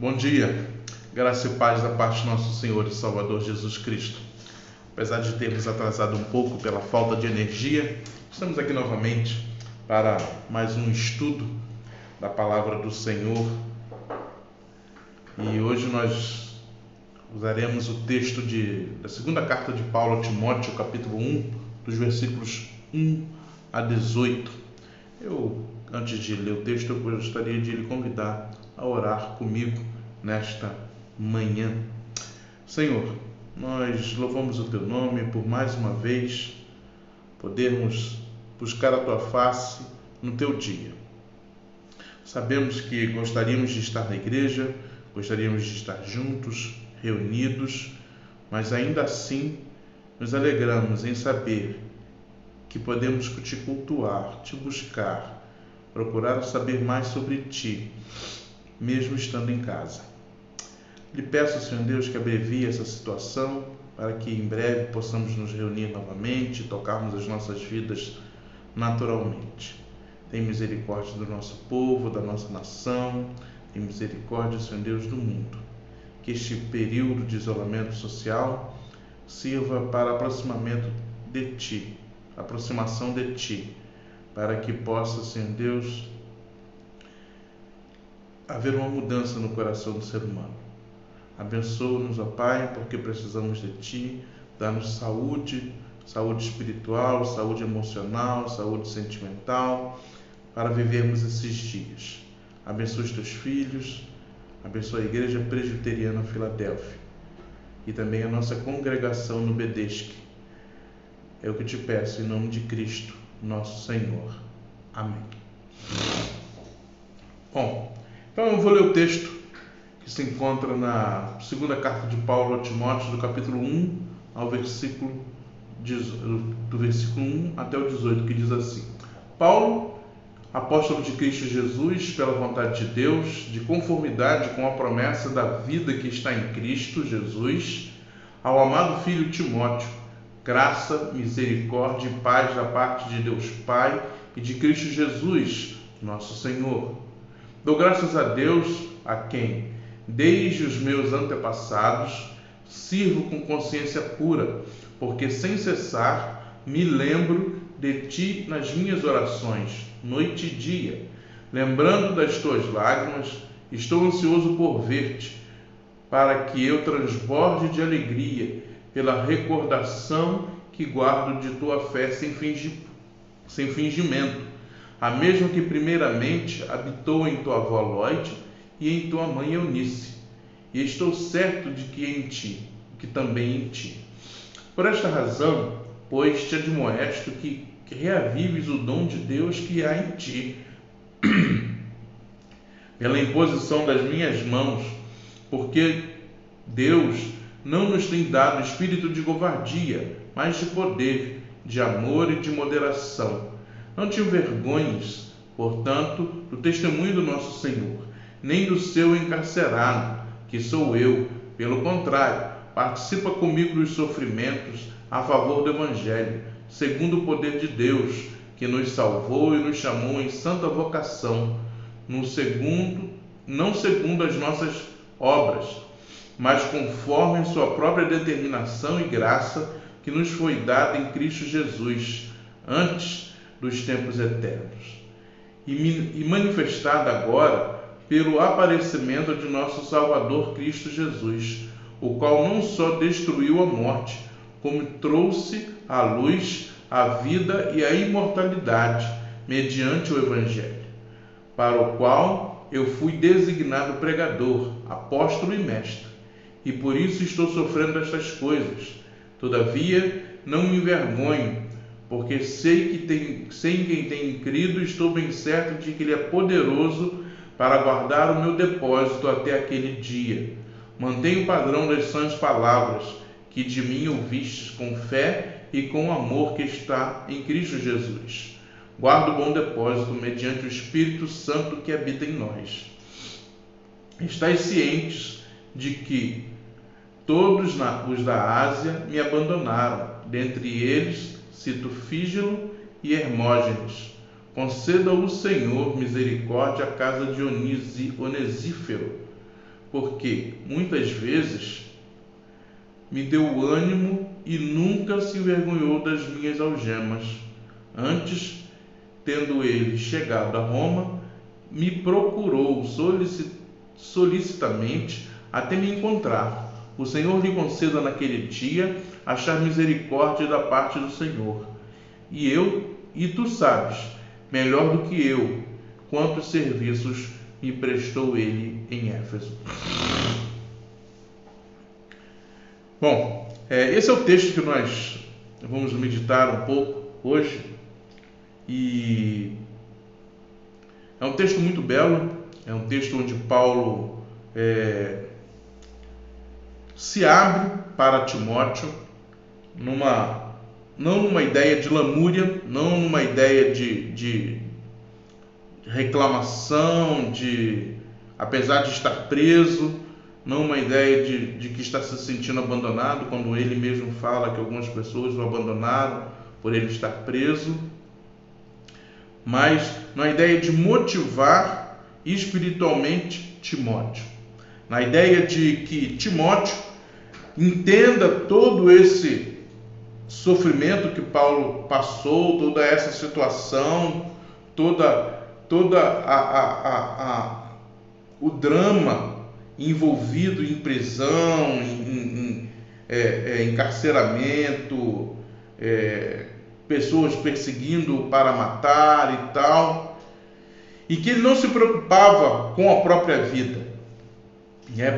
Bom dia, graça e paz da parte do nosso Senhor e Salvador Jesus Cristo. Apesar de termos atrasado um pouco pela falta de energia, estamos aqui novamente para mais um estudo da Palavra do Senhor. E hoje nós usaremos o texto da segunda carta de Paulo a Timóteo, capítulo 1, dos versículos 1 a 18. Antes de ler o texto, eu gostaria de lhe convidar a orar comigo nesta manhã. Senhor, nós louvamos o Teu nome por mais uma vez podermos buscar a Tua face no Teu dia. Sabemos que gostaríamos de estar na igreja, gostaríamos de estar juntos, reunidos, mas ainda assim nos alegramos em saber que podemos te cultuar, te buscar, procurar saber mais sobre Ti, mesmo estando em casa. Lhe peço, Senhor Deus, que abrevie essa situação para que em breve possamos nos reunir novamente e tocarmos as nossas vidas naturalmente. Tem misericórdia do nosso povo, da nossa nação, tem misericórdia, Senhor Deus, do mundo. Que este período de isolamento social sirva para aproximação de Ti, para que possa, Senhor Deus, haver uma mudança no coração do ser humano. Abençoa-nos, ó Pai, porque precisamos de Ti. Dá-nos saúde espiritual, saúde emocional, saúde sentimental, para vivermos esses dias. Abençoa os Teus filhos, abençoa a Igreja Presbiteriana Filadélfia e também a nossa congregação no Bedesque. É o que te peço em nome de Cristo, nosso Senhor. Amém. Bom, então eu vou ler o texto que se encontra na segunda carta de Paulo a Timóteo, do capítulo 1 ao versículo do versículo 1 até o 18, que diz assim: Paulo, apóstolo de Cristo Jesus, pela vontade de Deus, de conformidade com a promessa da vida que está em Cristo Jesus, ao amado filho Timóteo, graça, misericórdia e paz da parte de Deus Pai e de Cristo Jesus, nosso Senhor. Dou graças a Deus, a quem, desde os meus antepassados, sirvo com consciência pura, porque sem cessar me lembro de Ti nas minhas orações, noite e dia. Lembrando das Tuas lágrimas, estou ansioso por ver-te, para que eu transborde de alegria pela recordação que guardo de Tua fé sem fingimento, a mesma que primeiramente habitou em tua avó Lóide e em tua mãe Eunice, e estou certo de que também em ti. Por esta razão, pois, te admoesto que reavives o dom de Deus que há em ti, pela imposição das minhas mãos, porque Deus não nos tem dado espírito de covardia, mas de poder, de amor e de moderação. Não te envergonhes, portanto, do testemunho do nosso Senhor, nem do seu encarcerado, que sou eu. Pelo contrário, participa comigo dos sofrimentos a favor do Evangelho, segundo o poder de Deus, que nos salvou e nos chamou em santa vocação, não segundo as nossas obras, mas conforme a sua própria determinação e graça, que nos foi dada em Cristo Jesus, antes dos tempos eternos, e manifestada agora pelo aparecimento de nosso Salvador Cristo Jesus, o qual não só destruiu a morte, como trouxe à luz a vida e a imortalidade, mediante o Evangelho, para o qual eu fui designado pregador, apóstolo e mestre, e por isso estou sofrendo estas coisas. Todavia, não me envergonho, porque sei em quem tenho crido e estou bem certo de que Ele é poderoso para guardar o meu depósito até aquele dia. Mantenho o padrão das sãs palavras que de mim ouvistes com fé e com amor que está em Cristo Jesus. Guardo o bom depósito mediante o Espírito Santo que habita em nós. Estais cientes de que todos os da Ásia me abandonaram, dentre eles cito Fígelo e Hermógenes. Conceda o Senhor misericórdia à casa de Onesífero, porque muitas vezes me deu ânimo e nunca se envergonhou das minhas algemas. Antes, tendo ele chegado a Roma, me procurou solicitamente até me encontrar. O Senhor lhe conceda naquele dia achar misericórdia da parte do Senhor. E tu sabes, melhor do que eu, quantos serviços me prestou ele em Éfeso. Bom, esse é o texto que nós vamos meditar um pouco hoje. E é um texto muito belo, é um texto onde Paulo se abre para Timóteo, não numa ideia de lamúria, não numa ideia de reclamação, apesar de estar preso, não uma ideia de que está se sentindo abandonado, quando ele mesmo fala que algumas pessoas o abandonaram por ele estar preso, mas na ideia de motivar espiritualmente Timóteo, na ideia de que Timóteo entenda todo esse sofrimento que Paulo passou, toda essa situação, o drama envolvido em prisão, em encarceramento, pessoas perseguindo para matar e tal, e que ele não se preocupava com a própria vida.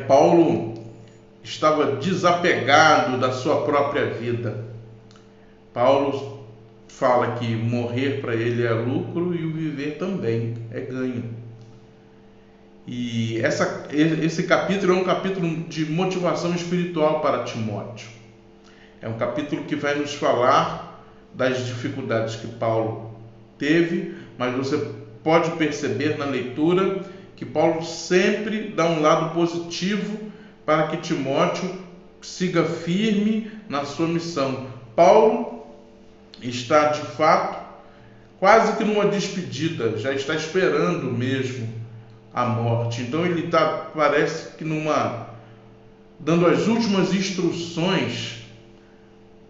Paulo estava desapegado da sua própria vida. Paulo fala que morrer para ele é lucro e o viver também é ganho. E esse capítulo é um capítulo de motivação espiritual para Timóteo. É um capítulo que vai nos falar das dificuldades que Paulo teve, mas você pode perceber na leitura que Paulo sempre dá um lado positivo para que Timóteo siga firme na sua missão. Paulo está, de fato, quase que numa despedida, já está esperando mesmo a morte. Então ele está, parece que dando as últimas instruções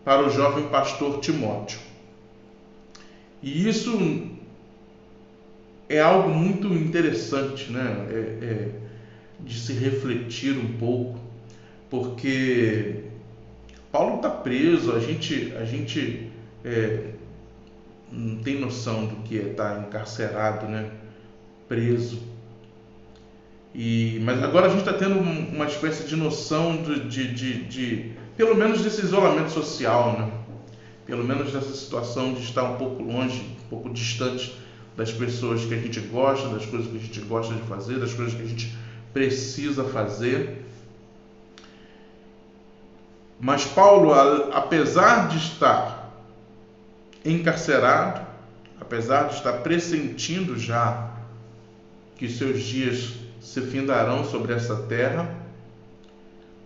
para o jovem pastor Timóteo. E isso é algo muito interessante, né? De se refletir um pouco, porque Paulo está preso, a gente não tem noção do que é estar encarcerado, né? Preso. Mas agora a gente está tendo uma espécie de noção de pelo menos desse isolamento social, né? Pelo menos dessa situação de estar um pouco longe, um pouco distante das pessoas que a gente gosta, das coisas que a gente gosta de fazer, das coisas que a gente precisa fazer. Mas Paulo, apesar de estar encarcerado, apesar de estar pressentindo já que seus dias se findarão sobre essa terra,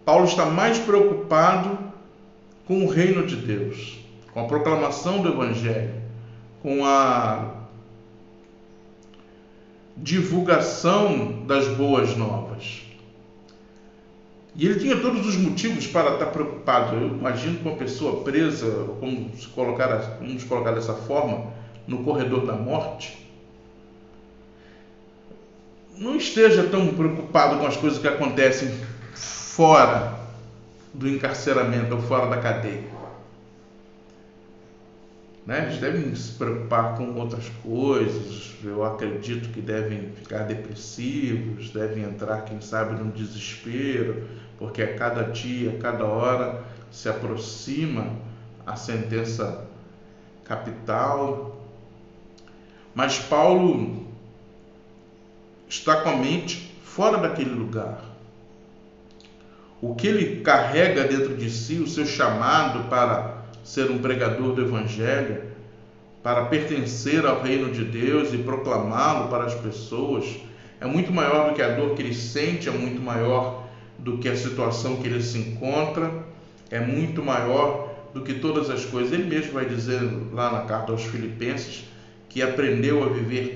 Paulo está mais preocupado com o reino de Deus, com a proclamação do Evangelho, com a divulgação das boas novas. E ele tinha todos os motivos para estar preocupado. Eu imagino que uma pessoa presa, vamos colocar dessa forma, no corredor da morte, não esteja tão preocupado com as coisas que acontecem fora do encarceramento ou fora da cadeia. Eles devem se preocupar com outras coisas. Eu acredito que devem ficar depressivos, devem entrar, quem sabe, num desespero, porque a cada dia, a cada hora se aproxima a sentença capital. Mas Paulo está com a mente fora daquele lugar. O que ele carrega dentro de si, o seu chamado para ser um pregador do Evangelho, para pertencer ao reino de Deus e proclamá-lo para as pessoas, é muito maior do que a dor que ele sente, é muito maior do que a situação que ele se encontra, é muito maior do que todas as coisas. Ele mesmo vai dizer lá na carta aos Filipenses que aprendeu a viver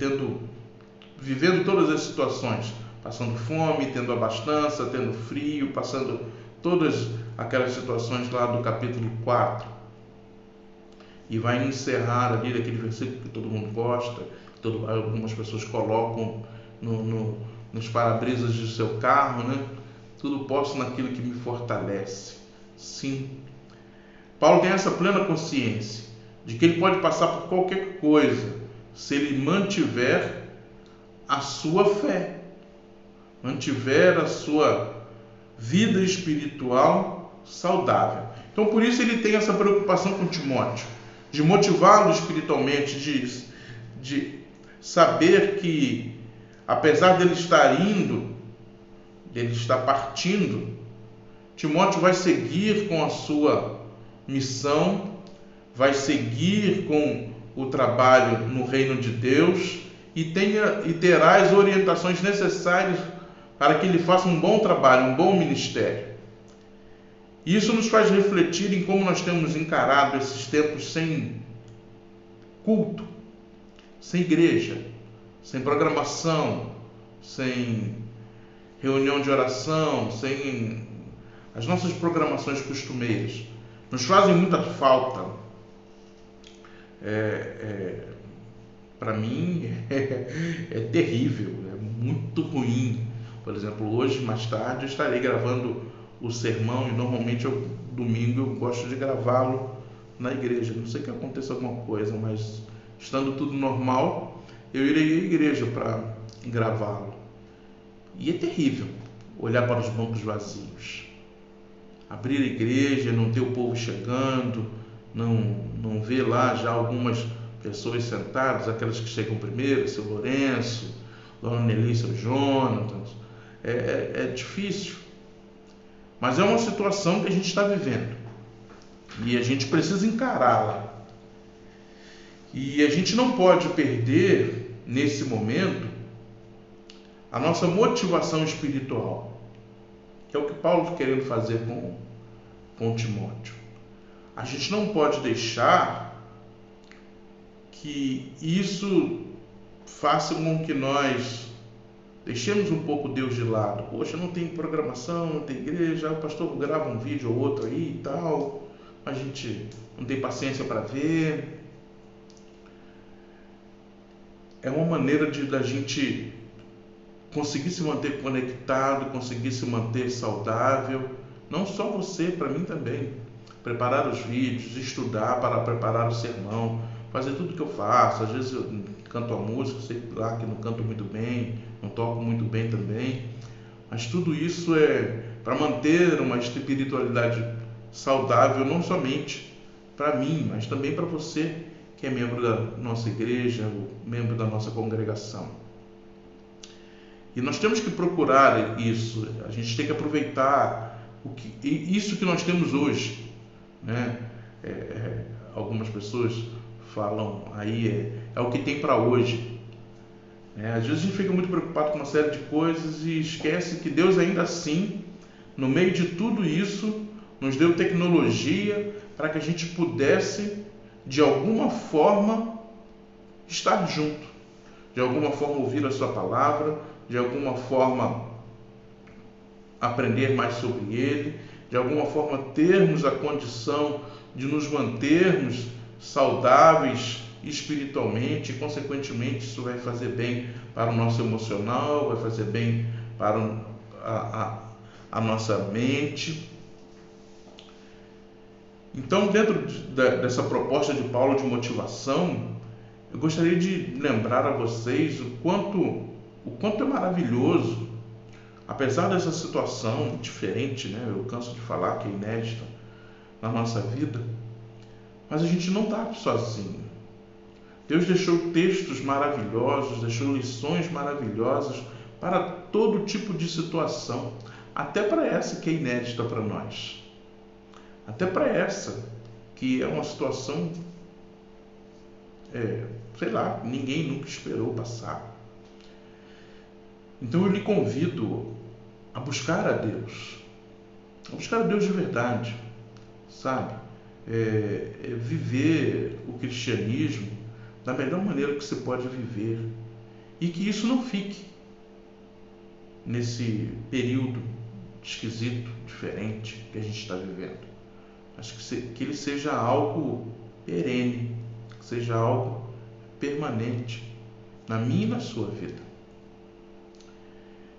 vivendo todas as situações passando fome, tendo abastança, tendo frio, passando todas aquelas situações lá do capítulo 4. E vai encerrar ali daquele versículo que todo mundo gosta, algumas pessoas colocam nos para-brisas do seu carro, né? Tudo posso naquilo que me fortalece. Sim, Paulo tem essa plena consciência de que ele pode passar por qualquer coisa se ele mantiver a sua fé, mantiver a sua vida espiritual saudável. Então, por isso ele tem essa preocupação com Timóteo, de motivá-lo espiritualmente, de saber que, apesar dele estar indo, dele estar partindo, Timóteo vai seguir com a sua missão, vai seguir com o trabalho no reino de Deus e terá as orientações necessárias para que ele faça um bom trabalho, um bom ministério. Isso nos faz refletir em como nós temos encarado esses tempos sem culto, sem igreja, sem programação, sem reunião de oração, sem as nossas programações costumeiras. Nos fazem muita falta. Para mim é terrível, é muito ruim. Por exemplo, hoje, mais tarde, eu estarei gravando o sermão e normalmente domingo eu gosto de gravá-lo na igreja. Não sei que aconteça alguma coisa, mas estando tudo normal, eu irei à igreja para gravá-lo. E é terrível olhar para os bancos vazios, abrir a igreja, não ter o povo chegando, não ver lá já algumas pessoas sentadas, aquelas que chegam primeiro, seu Lourenço, Dona Nelly, seu Jonathan. É difícil, mas é uma situação que a gente está vivendo e a gente precisa encará-la. E a gente não pode perder, nesse momento, a nossa motivação espiritual, que é o que Paulo está querendo fazer com Timóteo. A gente não pode deixar que isso faça com que nós deixemos um pouco Deus de lado. Poxa, não tem programação, não tem igreja, o pastor grava um vídeo ou outro aí e tal, a gente não tem paciência para ver. É uma maneira da gente conseguir se manter conectado, conseguir se manter saudável. Não só você, para mim também. Preparar os vídeos, estudar para preparar o sermão, fazer tudo que eu faço. Às vezes eu canto a música, sei lá que não canto muito bem, não toco muito bem também, mas tudo isso é para manter uma espiritualidade saudável, não somente para mim, mas também para você que é membro da nossa igreja, membro da nossa congregação. E nós temos que procurar isso, a gente tem que aproveitar isso que nós temos hoje, né? Algumas pessoas falam aí é o que tem para hoje. Às vezes a gente fica muito preocupado com uma série de coisas e esquece que Deus ainda assim, no meio de tudo isso, nos deu tecnologia para que a gente pudesse, de alguma forma, estar junto, de alguma forma ouvir a sua palavra, de alguma forma aprender mais sobre Ele, de alguma forma termos a condição de nos mantermos saudáveis espiritualmente, e consequentemente isso vai fazer bem para o nosso emocional, vai fazer bem para a nossa mente. Então, dentro dessa proposta de Paulo de motivação, eu gostaria de lembrar a vocês o quanto é maravilhoso, apesar dessa situação diferente, né? Eu canso de falar que é inédita na nossa vida, mas a gente não está sozinho. Deus deixou textos maravilhosos, deixou lições maravilhosas para todo tipo de situação, até para essa que é inédita para nós, até para essa que é uma situação, sei lá, ninguém nunca esperou passar. Então eu lhe convido a buscar a Deus de verdade, sabe? Viver o cristianismo da melhor maneira que você pode viver, e que isso não fique nesse período esquisito, diferente que a gente está vivendo. Acho que ele seja algo perene, que seja algo permanente na minha e na sua vida.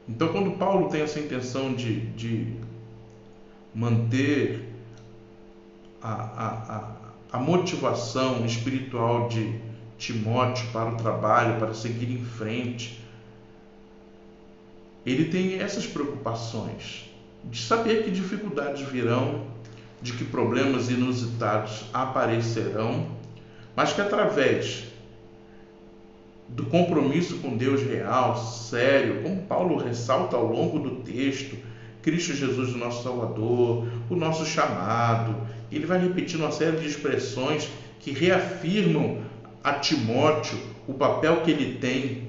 Então, quando Paulo tem essa intenção de manter a motivação espiritual de Timóteo para o trabalho, para seguir em frente, ele tem essas preocupações de saber que dificuldades virão, de que problemas inusitados aparecerão, mas que através do compromisso com Deus real, sério, como Paulo ressalta ao longo do texto, Cristo Jesus, o nosso Salvador, o nosso chamado, ele vai repetindo uma série de expressões que reafirmam a Timóteo o papel que ele tem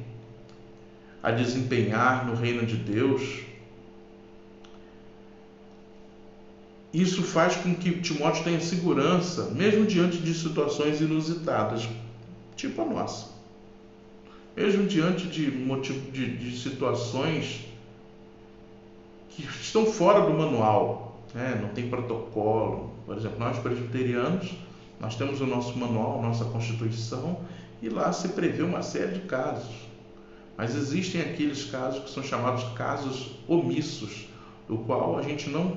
a desempenhar no reino de Deus. Isso faz com que Timóteo tenha segurança, mesmo diante de situações inusitadas, tipo a nossa. Mesmo diante de situações que estão fora do manual, né? Não tem protocolo. Por exemplo, nós presbiterianos, nós temos o nosso manual, a nossa Constituição, e lá se prevê uma série de casos. Mas existem aqueles casos que são chamados casos omissos, do qual a gente não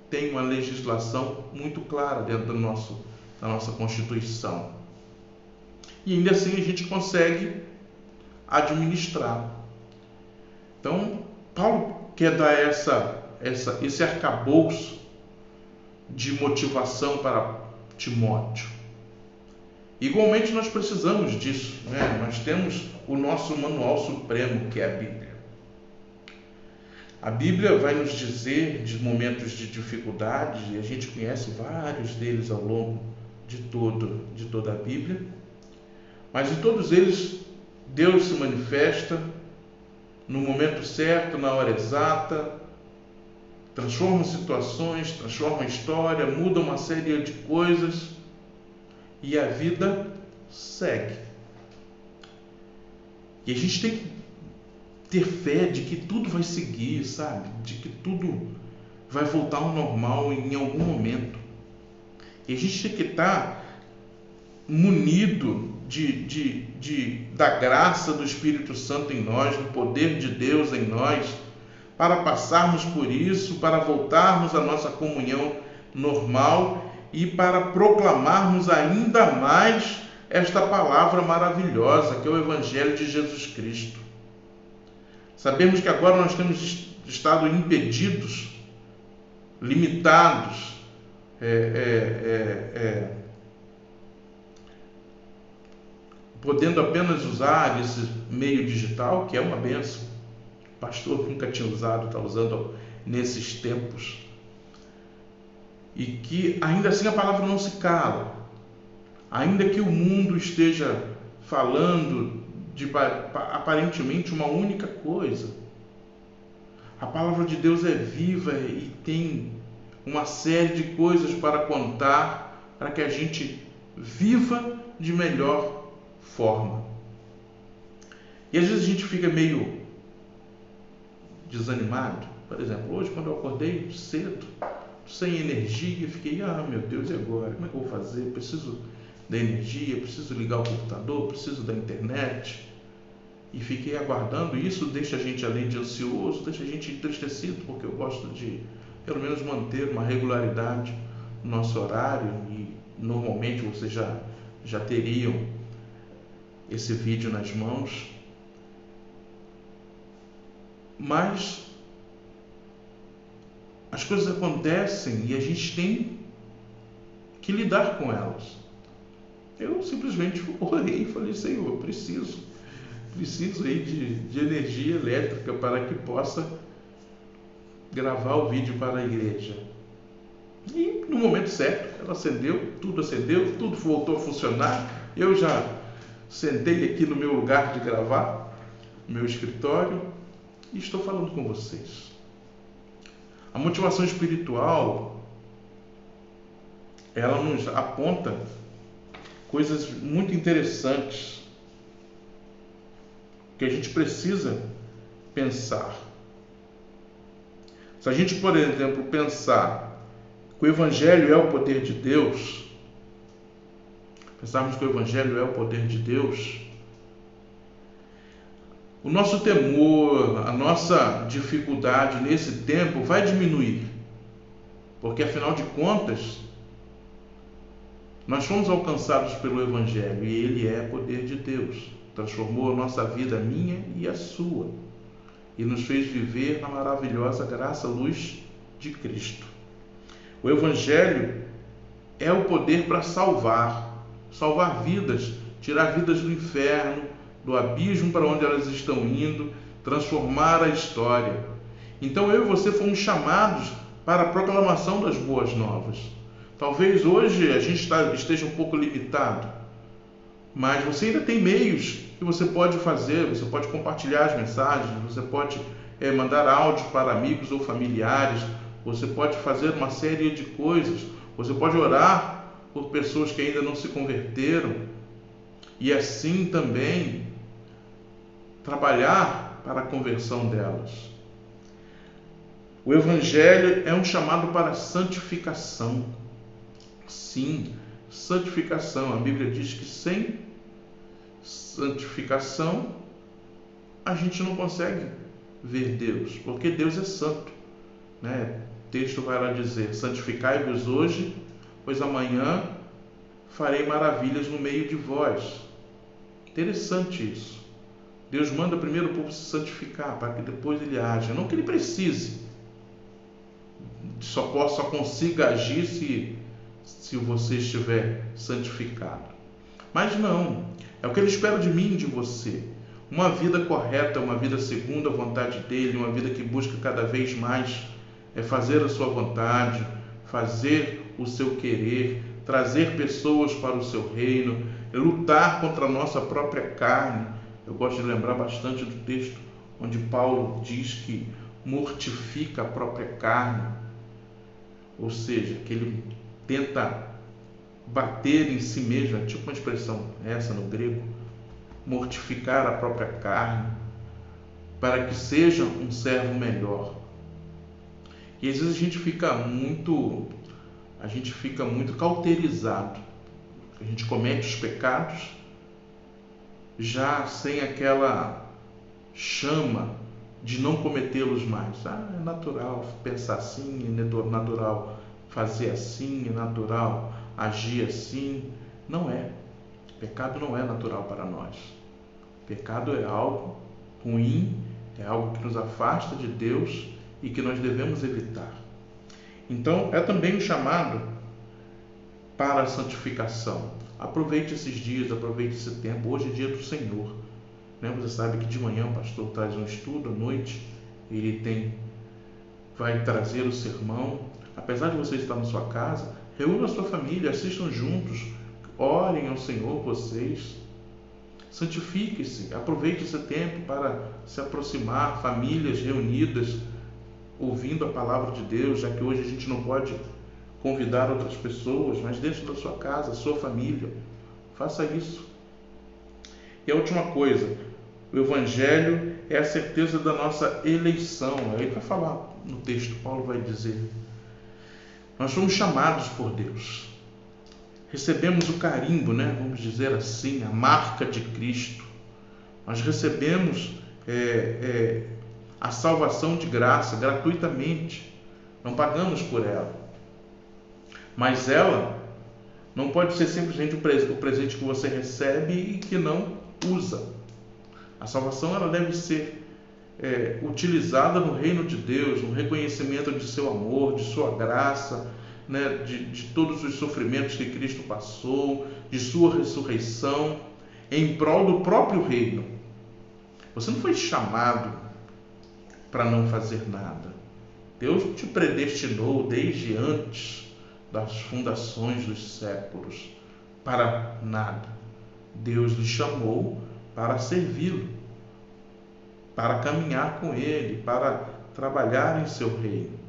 tem uma legislação muito clara dentro da nossa Constituição. E ainda assim a gente consegue administrar. Então, Paulo quer dar esse arcabouço de motivação para Timóteo. Igualmente nós precisamos disso, né? Nós temos o nosso manual supremo, que é a Bíblia. A Bíblia vai nos dizer de momentos de dificuldade, e a gente conhece vários deles ao longo de toda a Bíblia, mas em todos eles Deus se manifesta no momento certo, na hora exata, transforma situações, transforma a história, muda uma série de coisas e a vida segue. E a gente tem que ter fé de que tudo vai seguir, sabe? De que tudo vai voltar ao normal em algum momento. E a gente tem que estar munido da graça do Espírito Santo em nós, do poder de Deus em nós, para passarmos por isso, para voltarmos à nossa comunhão normal e para proclamarmos ainda mais esta palavra maravilhosa que é o Evangelho de Jesus Cristo. Sabemos que agora nós temos estado impedidos, limitados, podendo apenas usar esse meio digital, que é uma bênção. O pastor nunca tinha usado, está usando nesses tempos. E que ainda assim a palavra não se cala. Ainda que o mundo esteja falando de aparentemente uma única coisa, a palavra de Deus é viva e tem uma série de coisas para contar, para que a gente viva de melhor forma. E às vezes a gente fica meio desanimado. Por exemplo, hoje quando eu acordei cedo, sem energia, fiquei, meu Deus, e agora? Como é que eu vou fazer? Preciso da energia, preciso ligar o computador, preciso da internet. E fiquei aguardando. Isso deixa a gente, além de ansioso, deixa a gente entristecido, porque eu gosto de, pelo menos, manter uma regularidade no nosso horário. E normalmente vocês já teriam esse vídeo nas mãos. Mas as coisas acontecem e a gente tem que lidar com elas. Eu simplesmente orei e falei, Senhor, eu preciso aí de energia elétrica para que possa gravar o vídeo para a igreja. E no momento certo, ela acendeu, tudo voltou a funcionar. Eu já sentei aqui no meu lugar de gravar, no meu escritório, e estou falando com vocês. A motivação espiritual, ela nos aponta coisas muito interessantes que a gente precisa pensar. Se a gente, por exemplo, pensar que o Evangelho é o poder de Deus, pensarmos que o Evangelho é o poder de Deus, o nosso temor, a nossa dificuldade nesse tempo vai diminuir, porque afinal de contas, nós fomos alcançados pelo Evangelho e ele é poder de Deus. Transformou a nossa vida, a minha e a sua, e nos fez viver na maravilhosa graça, luz de Cristo. O Evangelho é o poder para salvar vidas, tirar vidas do inferno, do abismo para onde elas estão indo, transformar a história. Então eu e você fomos chamados para a proclamação das boas novas. Talvez hoje a gente esteja um pouco limitado, mas você ainda tem meios que você pode fazer. Você pode compartilhar as mensagens, você pode mandar áudio para amigos ou familiares, você pode fazer uma série de coisas, você pode orar por pessoas que ainda não se converteram e assim também trabalhar para a conversão delas. O Evangelho é um chamado para a santificação. Sim, santificação. A Bíblia diz que sem santificação a gente não consegue ver Deus, porque Deus é santo, né? O texto vai lá dizer: santificai-vos hoje, pois amanhã farei maravilhas no meio de vós. Interessante isso. Deus manda primeiro o povo se santificar, para que depois ele haja. Não que ele precise, só consiga agir se você estiver santificado. Mas não, é o que ele espera de mim e de você. Uma vida correta, uma vida segundo a vontade dele, uma vida que busca cada vez mais fazer a sua vontade, fazer o seu querer, trazer pessoas para o seu reino, lutar contra a nossa própria carne. Eu gosto de lembrar bastante do texto onde Paulo diz que mortifica a própria carne, ou seja, que ele tenta bater em si mesmo, é tipo uma expressão essa no grego, mortificar a própria carne, para que seja um servo melhor. E às vezes a gente fica muito cauterizado, a gente comete os pecados já sem aquela chama de não cometê-los mais. É natural pensar assim, é natural fazer assim, é natural agir assim. Não é. Pecado não é natural para nós. Pecado é algo ruim, é algo que nos afasta de Deus e que nós devemos evitar. Então, é também um chamado para a santificação. Aproveite esses dias, aproveite esse tempo. Hoje é dia do Senhor, né? Você sabe que de manhã o pastor traz um estudo, à noite ele vai trazer o sermão. Apesar de você estar na sua casa, reúna a sua família, assistam juntos, orem ao Senhor vocês. Santifique-se, aproveite esse tempo para se aproximar, famílias reunidas, ouvindo a palavra de Deus, já que hoje a gente não pode convidar outras pessoas, mas dentro da sua casa, sua família, faça isso. E a última coisa, o Evangelho é a certeza da nossa eleição. Ele vai falar no texto, Paulo vai dizer, nós somos chamados por Deus, recebemos o carimbo, né? Vamos dizer assim, a marca de Cristo. Nós recebemos a salvação de graça, gratuitamente, não pagamos por ela. Mas ela não pode ser simplesmente o presente que você recebe e que não usa. A salvação ela deve ser utilizada no reino de Deus, no reconhecimento de seu amor, de sua graça, né, de todos os sofrimentos que Cristo passou, de sua ressurreição, em prol do próprio reino. Você não foi chamado para não fazer nada. Deus te predestinou desde antes das fundações dos séculos para nada. Deus lhe chamou para servi-lo, para caminhar com ele, para trabalhar em seu reino.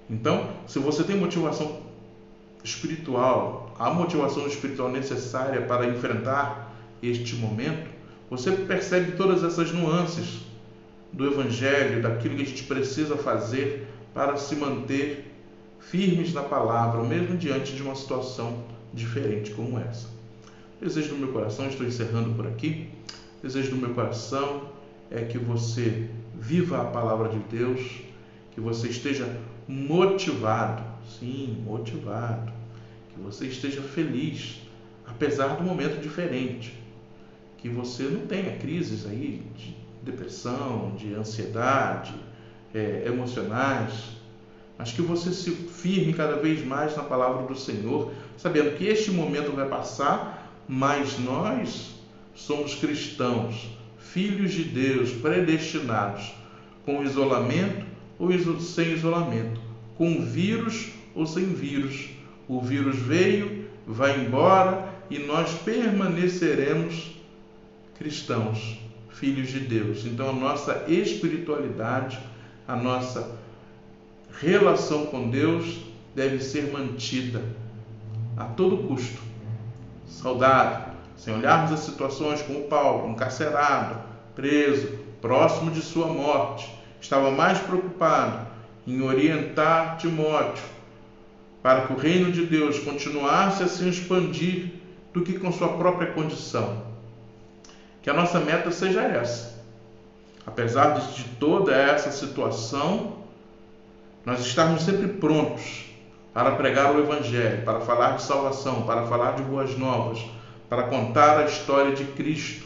Então, se você tem motivação espiritual, a motivação espiritual necessária para enfrentar este momento, você percebe todas essas nuances do Evangelho, daquilo que a gente precisa fazer para se manter firmes na palavra, mesmo diante de uma situação diferente como essa. Desejo do meu coração, estou encerrando por aqui, desejo do meu coração é que você viva a palavra de Deus, que você esteja motivado, sim, motivado, que você esteja feliz, apesar do momento diferente, que você não tenha crises aí de depressão, de ansiedade, emocionais, mas que você se firme cada vez mais na palavra do Senhor, sabendo que este momento vai passar, mas nós somos cristãos, filhos de Deus, predestinados, com isolamento ou sem isolamento, com vírus ou sem vírus. O vírus veio, vai embora e nós permaneceremos cristãos, filhos de Deus. Então a nossa espiritualidade, a nossa relação com Deus deve ser mantida a todo custo, saudável, sem olharmos as situações como Paulo, encarcerado, preso, próximo de sua morte. Estava mais preocupado em orientar Timóteo para que o reino de Deus continuasse a se expandir do que com sua própria condição. Que a nossa meta seja essa. Apesar de toda essa situação, nós estarmos sempre prontos para pregar o Evangelho, para falar de salvação, para falar de boas novas, para contar a história de Cristo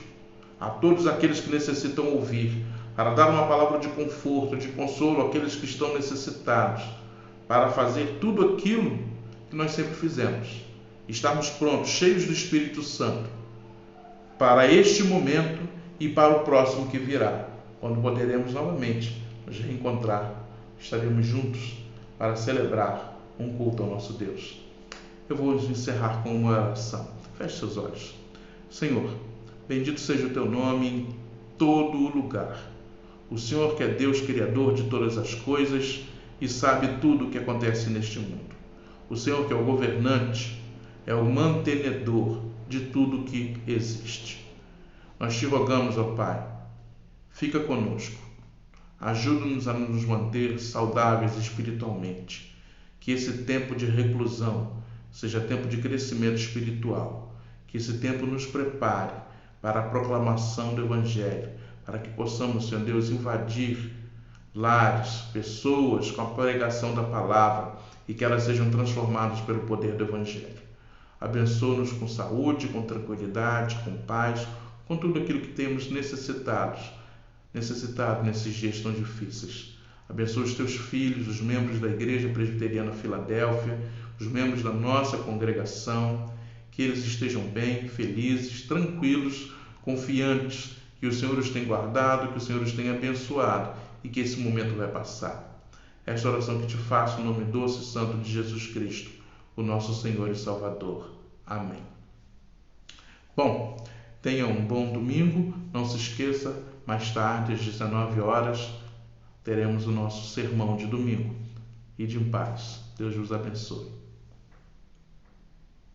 a todos aqueles que necessitam ouvir, para dar uma palavra de conforto, de consolo àqueles que estão necessitados, para fazer tudo aquilo que nós sempre fizemos. Estarmos prontos, cheios do Espírito Santo, para este momento e para o próximo que virá, quando poderemos novamente nos reencontrar, estaremos juntos para celebrar um culto ao nosso Deus. Eu vou encerrar com uma oração. Feche seus olhos. Senhor, bendito seja o teu nome em todo o lugar. O Senhor que é Deus, Criador de todas as coisas e sabe tudo o que acontece neste mundo. O Senhor que é o governante, é o mantenedor de tudo que existe. Nós te rogamos, ó Pai, fica conosco. Ajuda-nos a nos manter saudáveis espiritualmente. Que esse tempo de reclusão seja tempo de crescimento espiritual. Que esse tempo nos prepare para a proclamação do Evangelho, para que possamos, Senhor Deus, invadir lares, pessoas com a pregação da palavra e que elas sejam transformadas pelo poder do Evangelho. Abençoa-nos com saúde, com tranquilidade, com paz, com tudo aquilo que temos necessitado nesses dias tão difíceis. Abençoa os teus filhos, os membros da Igreja Presbiteriana Filadélfia, os membros da nossa congregação, que eles estejam bem, felizes, tranquilos, confiantes que o Senhor os tem guardado, que o Senhor os tem abençoado e que esse momento vai passar. Esta oração que te faço no nome doce e santo de Jesus Cristo, o nosso Senhor e Salvador. Amém. Bom, tenha um bom domingo. Não se esqueça, mais tarde, às 19 horas, teremos o nosso sermão de domingo. Ide em paz. Deus vos abençoe.